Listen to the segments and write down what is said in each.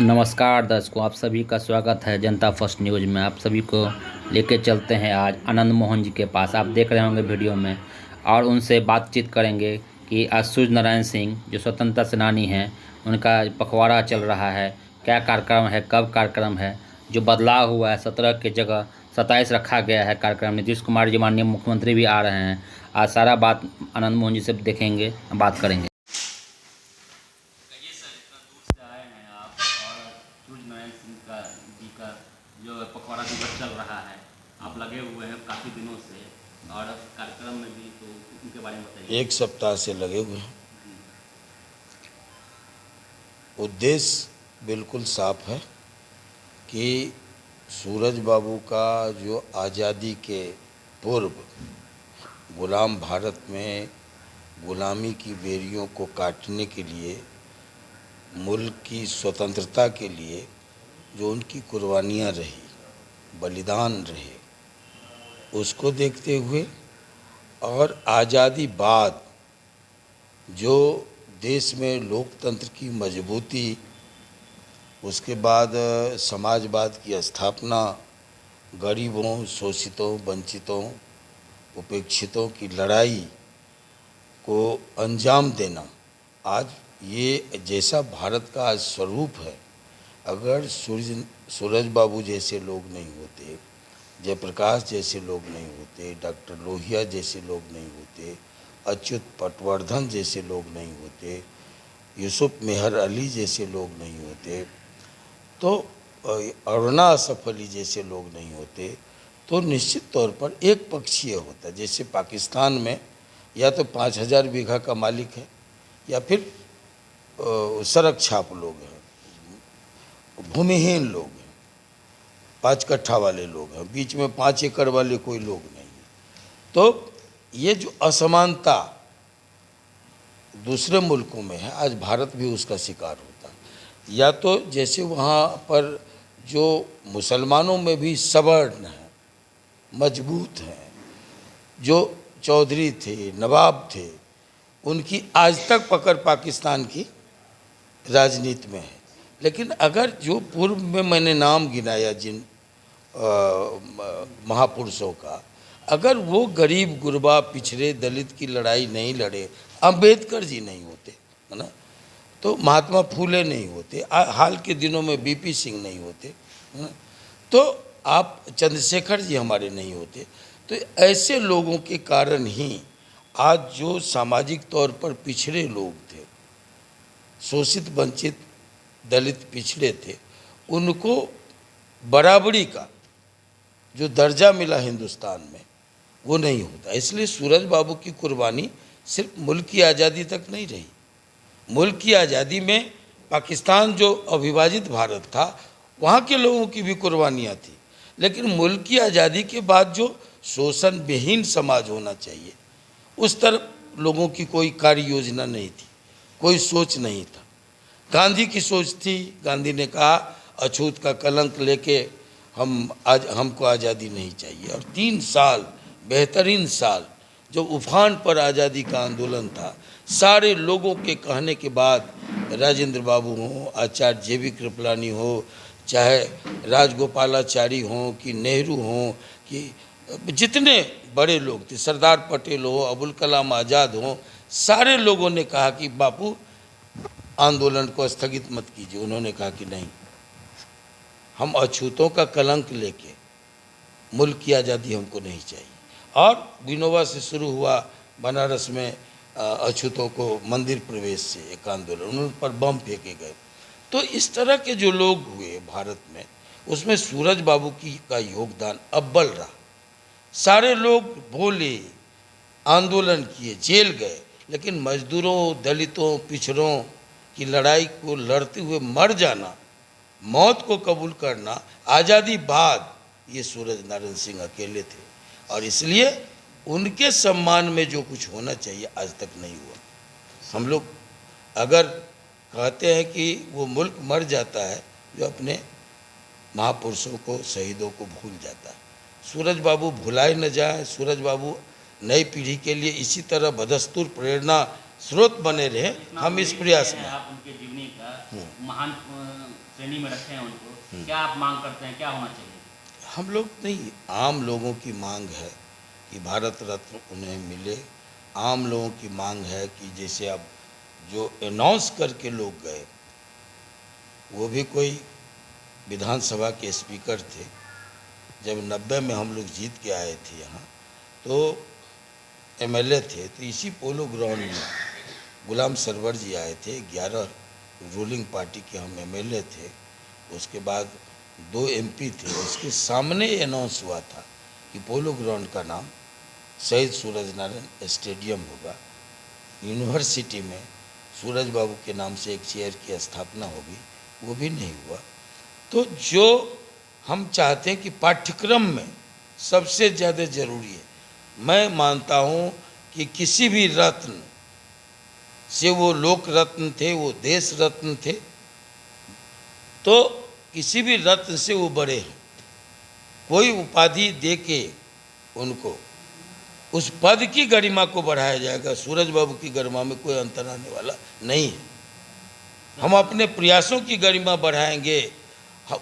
नमस्कार दर्शकों, आप सभी का स्वागत है जनता फर्स्ट न्यूज़ में। आप सभी को लेके चलते हैं आज आनंद मोहन जी के पास। आप देख रहे होंगे वीडियो में, और उनसे बातचीत करेंगे कि आज सूर्य नारायण सिंह जो स्वतंत्रता सेनानी हैं, उनका पखवाड़ा चल रहा है, क्या कार्यक्रम है, कब कार्यक्रम है, जो बदलाव हुआ है 17 की जगह 27 रखा गया है कार्यक्रम। नीतीश कुमार जी माननीय मुख्यमंत्री भी आ रहे हैं। आज सारा बात आनंद मोहन जी से देखेंगे, बात करेंगे। कहिए सर, इतना दूर से आए हैं आप, और सूर्य नारायण सिंह जी का जो पखवाड़ा दिवस चल रहा है, आप लगे हुए हैं काफ़ी दिनों से, और कार्यक्रम में भी, तो उनके बारे में बताइए। एक सप्ताह से लगे हुए हैं। उद्देश्य बिल्कुल साफ है कि सूरज बाबू का जो आज़ादी के पूर्व गुलाम भारत में गुलामी की बेड़ियों को काटने के लिए, मुल्क की स्वतंत्रता के लिए जो उनकी कुर्बानियाँ रही, बलिदान रहे, उसको देखते हुए, और आज़ादी बाद जो देश में लोकतंत्र की मजबूती, उसके बाद समाजवाद की स्थापना, गरीबों, शोषितों, वंचितों, उपेक्षितों की लड़ाई को अंजाम देना, आज ये जैसा भारत का आज स्वरूप है, अगर सूरज बाबू जैसे लोग नहीं होते, जयप्रकाश जैसे लोग नहीं होते, डॉक्टर लोहिया जैसे लोग नहीं होते, अच्युत पटवर्धन जैसे लोग नहीं होते, यूसुफ मेहर अली जैसे लोग नहीं होते, तो अरुणा असफ अली जैसे लोग नहीं होते, तो निश्चित तौर पर एक पक्षीय होता। जैसे पाकिस्तान में या तो 5,000 बीघा का मालिक है, या फिर सड़क छाप लोग हैं, भूमिहीन लोग हैं, 5 कट्ठा वाले लोग हैं, बीच में 5 एकड़ वाले कोई लोग नहीं है। तो ये जो असमानता दूसरे मुल्कों में है, आज भारत भी उसका शिकार होता है। या तो जैसे वहाँ पर जो मुसलमानों में भी सवर्ण हैं, मजबूत हैं, जो चौधरी थे, नवाब थे, उनकी आज तक पकड़ पाकिस्तान की राजनीति में है। लेकिन अगर जो पूर्व में मैंने नाम गिनाया जिन महापुरुषों का, अगर वो गरीब गुरबा पिछड़े दलित की लड़ाई नहीं लड़े, अंबेडकर जी नहीं होते, है ना, तो महात्मा फूले नहीं होते, हाल के दिनों में बीपी सिंह नहीं होते, है ना, तो आप चंद्रशेखर जी हमारे नहीं होते, तो ऐसे लोगों के कारण ही आज जो सामाजिक तौर पर पिछड़े लोग थे, शोषित वंचित दलित पिछड़े थे, उनको बराबरी का जो दर्जा मिला हिंदुस्तान में, वो नहीं होता। इसलिए सूरज बाबू की कुर्बानी सिर्फ मुल्क की आज़ादी तक नहीं रही। मुल्क की आज़ादी में पाकिस्तान जो अविभाजित भारत था, वहाँ के लोगों की भी कुर्बानियाँ थी, लेकिन मुल्क की आज़ादी के बाद जो शोषण विहीन समाज होना चाहिए, उस तरफ लोगों की कोई कार्य योजना नहीं थी, कोई सोच नहीं था। गांधी की सोच थी, गांधी ने कहा अछूत का कलंक लेके हमको आज़ादी नहीं चाहिए। और 3 साल बेहतरीन साल, जो उफान पर आज़ादी का आंदोलन था, सारे लोगों के कहने के बाद, राजेंद्र बाबू हों, आचार्य JV कृपलानी हो, चाहे राजगोपालाचारी हों, कि नेहरू हों, कि जितने बड़े लोग थे, सरदार पटेल हो, अबुल कलाम आज़ाद हों, सारे लोगों ने कहा कि बापू आंदोलन को स्थगित मत कीजिए। उन्होंने कहा कि नहीं, हम अछूतों का कलंक लेके मुल्क की आज़ादी हमको नहीं चाहिए। और विनोबा से शुरू हुआ बनारस में अछूतों को मंदिर प्रवेश से एक आंदोलन, उन पर बम फेंके गए। तो इस तरह के जो लोग हुए भारत में, उसमें सूरज बाबू का योगदान अव्वल रहा। सारे लोग बोले, आंदोलन किए, जेल गए, लेकिन मजदूरों, दलितों, पिछड़ों की लड़ाई को लड़ते हुए मर जाना, मौत को कबूल करना, आज़ादी बाद, ये सूरज नारायण सिंह अकेले थे। और इसलिए उनके सम्मान में जो कुछ होना चाहिए आज तक नहीं हुआ। हम लोग अगर कहते हैं कि वो मुल्क मर जाता है जो अपने महापुरुषों को, शहीदों को भूल जाता है। सूरज बाबू भुलाए न जाए। सूरज बाबू नई पीढ़ी के लिए इसी तरह बदस्तूर प्रेरणा स्रोत बने रहे, हम इस प्रयास में। आप उनके जीवनी का महान श्रेणी में रखे हैं उनको, क्या आप मांग करते हैं, क्या होना चाहिए? हम लोग नहीं, आम लोगों की मांग है कि भारत रत्न उन्हें मिले। आम लोगों की मांग है कि जैसे अब जो अनाउंस करके लोग गए, वो भी कोई विधानसभा के स्पीकर थे। जब 90 में हम लोग जीत के आए थे यहाँ, तो एमएलए थे, तो इसी पोलो ग्राउंड में गुलाम सरवर जी आए थे। 11 रूलिंग पार्टी के हम एमएलए थे। उसके बाद 2 एमपी थे। उसके सामने अनाउंस हुआ था कि पोलो ग्राउंड का नाम शहीद सूरज नारायण स्टेडियम होगा। यूनिवर्सिटी में सूरज बाबू के नाम से एक चेयर की स्थापना होगी, वो भी नहीं हुआ। तो जो हम चाहते हैं कि पाठ्यक्रम में सबसे ज़्यादा ज़रूरी है, मैं मानता हूँ कि किसी भी रत्न से, वो लोक रत्न थे, वो देश रत्न थे, तो किसी भी रत्न से वो बड़े हैं। कोई उपाधि दे के उनको उस पद की गरिमा को बढ़ाया जाएगा। सूरज बाबू की गरिमा में कोई अंतर आने वाला नहीं है। हम अपने प्रयासों की गरिमा बढ़ाएंगे,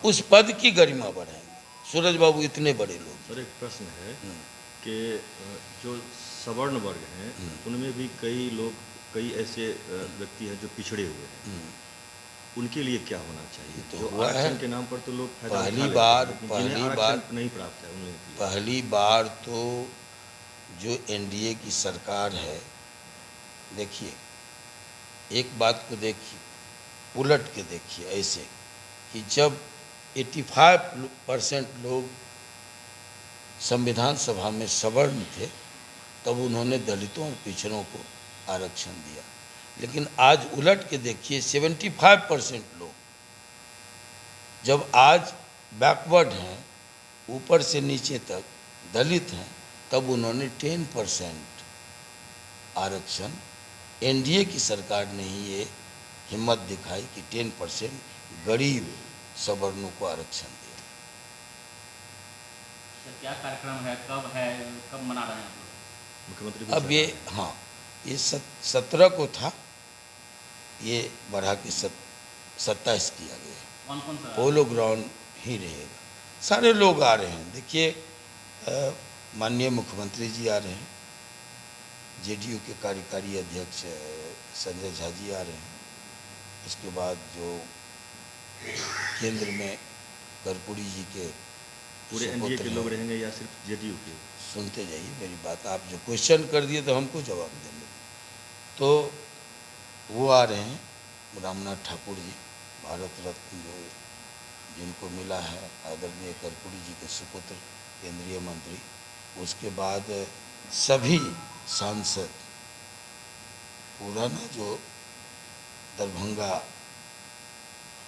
उस पद की गरिमा बढ़ाएंगे। सूरज बाबू इतने बड़े लोग। सर, एक प्रश्न है कि जो सवर्ण वर्ग हैं, उनमें भी कई लोग, कई ऐसे व्यक्ति हैं जो पिछड़े हुए हैं, उनके लिए क्या होना चाहिए? तो जो हुआ है। आरक्षण के नाम पर तो लोग फायदा उठा पहली लेते बार हैं, लेकिन जिन्हें आरक्षण नहीं प्राप्त है उन्हें पहली बार तो जो एनडीए की सरकार है, देखिए एक बात को देखिए, उलट के देखिए ऐसे कि जब 85% लोग संविधान सभा में सवर्ण थे, तब उन्होंने दलितों और पिछड़ों को आरक्षण दिया। लेकिन आज उलट के देखिए, 75% लोग जब आज बैकवर्ड हैं, ऊपर से नीचे तक दलित हैं, तब उन्होंने 10% आरक्षण, एनडीए की सरकार ने ही ये हिम्मत दिखाई कि 10% गरीब सवर्णों को आरक्षण दिया। सर, क्या कार्यक्रम है, कब मना रहे हैं आप लोग? मुख्यमंत्री भी अब ये, हाँ, ये 17 को था, ये बढ़ा के 27 किया गया। कौन कौन सा? पोलो ग्राउंड ही रहेगा। सारे लोग आ रहे हैं। देखिए, माननीय मुख्यमंत्री जी आ रहे हैं, जेडीयू के कार्यकारी अध्यक्ष संजय झा जी आ रहे हैं। इसके बाद जो केंद्र में कर्पूरी जी के पूरे एनडीए के लोग रहेंगे या सिर्फ जेडीयू के? सुनते जाइए मेरी बात, आप जो क्वेश्चन कर दिए तो हमको जवाब देंगे। तो वो आ रहे हैं, रामनाथ ठाकुर जी, भारत रत्न जो जिनको मिला है, आदरणीय कर्पूरी जी के सुपुत्र, केंद्रीय मंत्री। उसके बाद सभी सांसद, पूरा ना जो दरभंगा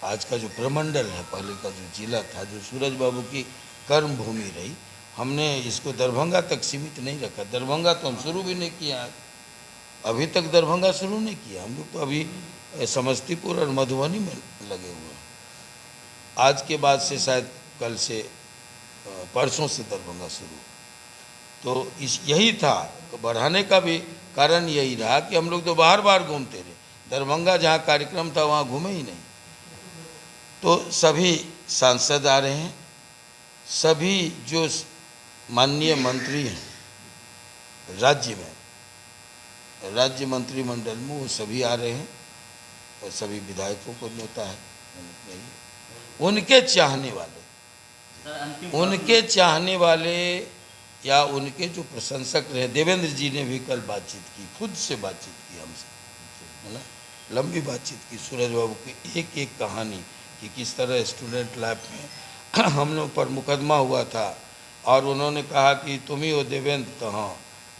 आज का जो प्रमंडल है, पहले का जो जिला था, जो सूरज बाबू की कर्म भूमि रही, हमने इसको दरभंगा तक सीमित नहीं रखा। दरभंगा तो हम शुरू भी नहीं किया है, अभी तक दरभंगा शुरू नहीं किया। हम लोग तो अभी समस्तीपुर और मधुबनी में लगे हुए हैं। आज के बाद से शायद कल से, परसों से दरभंगा शुरू। तो यही था, तो बढ़ाने का भी कारण यही रहा कि हम लोग तो बार बार घूमते रहे। दरभंगा जहाँ कार्यक्रम था वहाँ घूमे ही नहीं। तो सभी सांसद आ रहे हैं, सभी जो माननीय मंत्री हैं राज्य में, राज्य मंत्रिमंडल में, वो सभी आ रहे हैं। और सभी विधायकों को न्योता है। उनके चाहने वाले, उनके चाहने वाले या उनके जो प्रशंसक रहे, देवेंद्र जी ने भी कल बातचीत की, खुद से बातचीत की हमसे, है ना, लंबी बातचीत की सूरज बाबू की एक एक कहानी कि किस तरह स्टूडेंट लाइफ में हम लोग पर मुकदमा हुआ था और उन्होंने कहा कि तुम ही हो देवेंद्र, तो हाँ,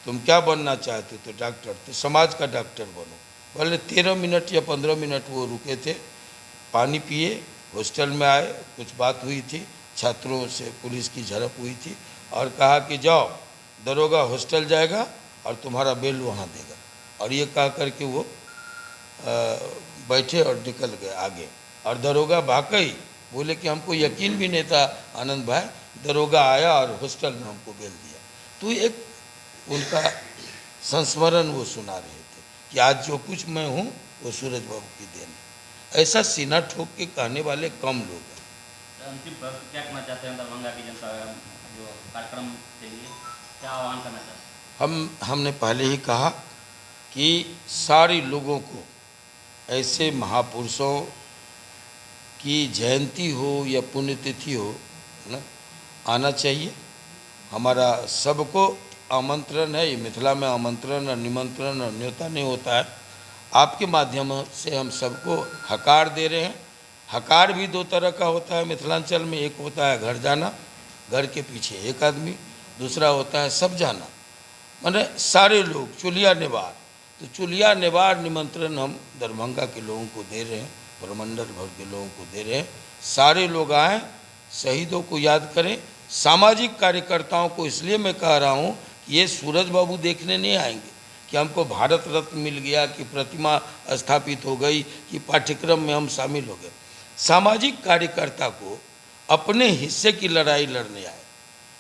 तुम क्या बनना चाहते हो? तो डॉक्टर, तो समाज का डॉक्टर बनो। बोले 13 मिनट या 15 मिनट वो रुके थे, पानी पिए, हॉस्टल में आए, कुछ बात हुई थी, छात्रों से पुलिस की झड़प हुई थी, और कहा कि जाओ, दरोगा हॉस्टल जाएगा और तुम्हारा बेल वहाँ देगा। और ये कह करके वो बैठे और निकल गए आगे। और दरोगा भागई, बोले कि हमको यकीन भी नहीं था आनंद भाई, दरोगा आया और हॉस्टल में हमको बेल दिया। तो एक उनका संस्मरण वो सुना रहे थे। कि आज जो कुछ मैं हूँ वो सूरज बाबू की देन है। ऐसा सीना ठोक के कहने वाले कम लोग हैं। अंतिम प्रश्न क्या कहना चाहते हैं दरभंगा की जनता जो कार्यक्रम के लिए क्या आह्वान करना चाहते हैं? हमने पहले ही कहा कि सारे लोगों को ऐसे महापुरुषों की जयंती हो या पुण्यतिथि हो ना, आना चाहिए। हमारा सबको आमंत्रण है। ये मिथिला में आमंत्रण और निमंत्रण और न्योता नहीं होता है। आपके माध्यम से हम सबको हकार दे रहे हैं। हकार भी दो तरह का होता है मिथिलांचल में। एक होता है घर जाना, घर के पीछे एक आदमी। दूसरा होता है सब जाना, माने सारे लोग चुलिया निवार। तो चुलिया निवार निमंत्रण हम दरभंगा के लोगों को दे रहे हैं, प्रमंडल भर के लोगों को दे रहे हैं। सारे लोग आएँ, शहीदों को याद करें। सामाजिक कार्यकर्ताओं को इसलिए मैं कह रहा हूँ कि ये सूरज बाबू देखने नहीं आएंगे कि हमको भारत रत्न मिल गया, कि प्रतिमा स्थापित हो गई, कि पाठ्यक्रम में हम शामिल हो गए। सामाजिक कार्यकर्ता को अपने हिस्से की लड़ाई लड़ने आए,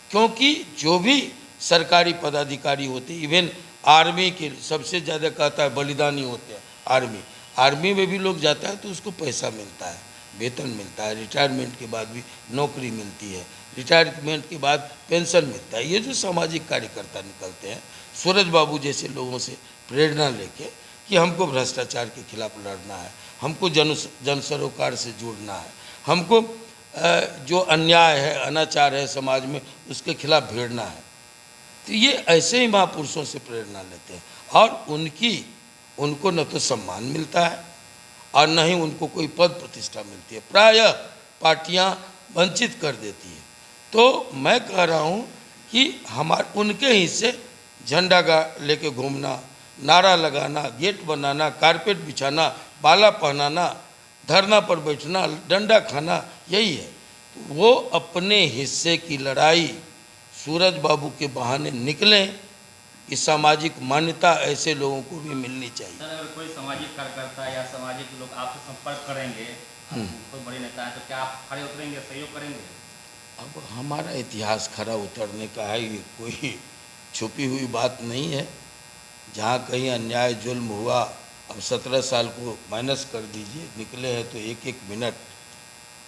क्योंकि जो भी सरकारी पदाधिकारी होते, इवन आर्मी के सबसे ज़्यादा कहता है बलिदानी होते हैं। आर्मी में भी लोग जाता है तो उसको पैसा मिलता है, वेतन मिलता है, रिटायरमेंट के बाद भी नौकरी मिलती है, रिटायरमेंट के बाद पेंशन मिलता है। ये जो सामाजिक कार्यकर्ता निकलते हैं सूरज बाबू जैसे लोगों से प्रेरणा लेके कि हमको भ्रष्टाचार के खिलाफ लड़ना है, हमको जन सरोकार से जुड़ना है, हमको जो अन्याय है, अनाचार है समाज में, उसके खिलाफ भिड़ना है। तो ये ऐसे ही महापुरुषों से प्रेरणा लेते हैं और उनको न तो सम्मान मिलता है और न ही उनको कोई पद प्रतिष्ठा मिलती है। प्रायः पार्टियां वंचित कर देती है। तो मैं कह रहा हूँ कि उनके हिस्से झंडा लेके घूमना, नारा लगाना, गेट बनाना, कारपेट बिछाना, बाला पहनाना, धरना पर बैठना, डंडा खाना, यही है। तो वो अपने हिस्से की लड़ाई सूरज बाबू के बहाने निकलें कि सामाजिक मान्यता ऐसे लोगों को भी मिलनी चाहिए। सर, अगर कोई सामाजिक कार्यकर्ता या सामाजिक लोग आपसे संपर्क करेंगे, कोई बड़े नेता है, तो क्या आप खड़े उतरेंगे, सहयोग करेंगे? अब हमारा इतिहास खरा उतरने का है, ये कोई छुपी हुई बात नहीं है। जहाँ कहीं अन्याय जुल्म हुआ, अब 17 साल को माइनस कर दीजिए, निकले हैं तो एक एक मिनट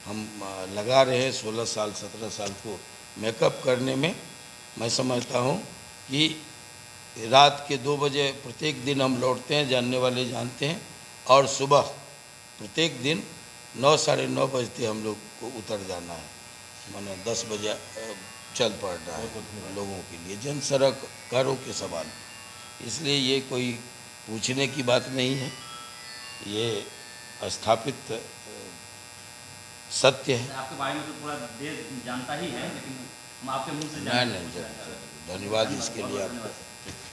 हम लगा रहे हैं 16 साल 17 साल को मेकअप करने में। मैं समझता हूँ कि रात के 2 बजे प्रत्येक दिन हम लौटते हैं, जानने वाले जानते हैं, और सुबह प्रत्येक दिन 9 साढ़े 9 बजते हम लोग को उतर जाना है। माने 10 बजे चल पड़ रहा है लोगों के लिए, जन सरोकारों के सवाल। इसलिए ये कोई पूछने की बात नहीं है, ये स्थापित सत्य है। आपके बारे में तो पूरा देश जानता ही है, लेकिन हम आपके मुंह से नहीं, धन्यवाद इसके लिए आपको।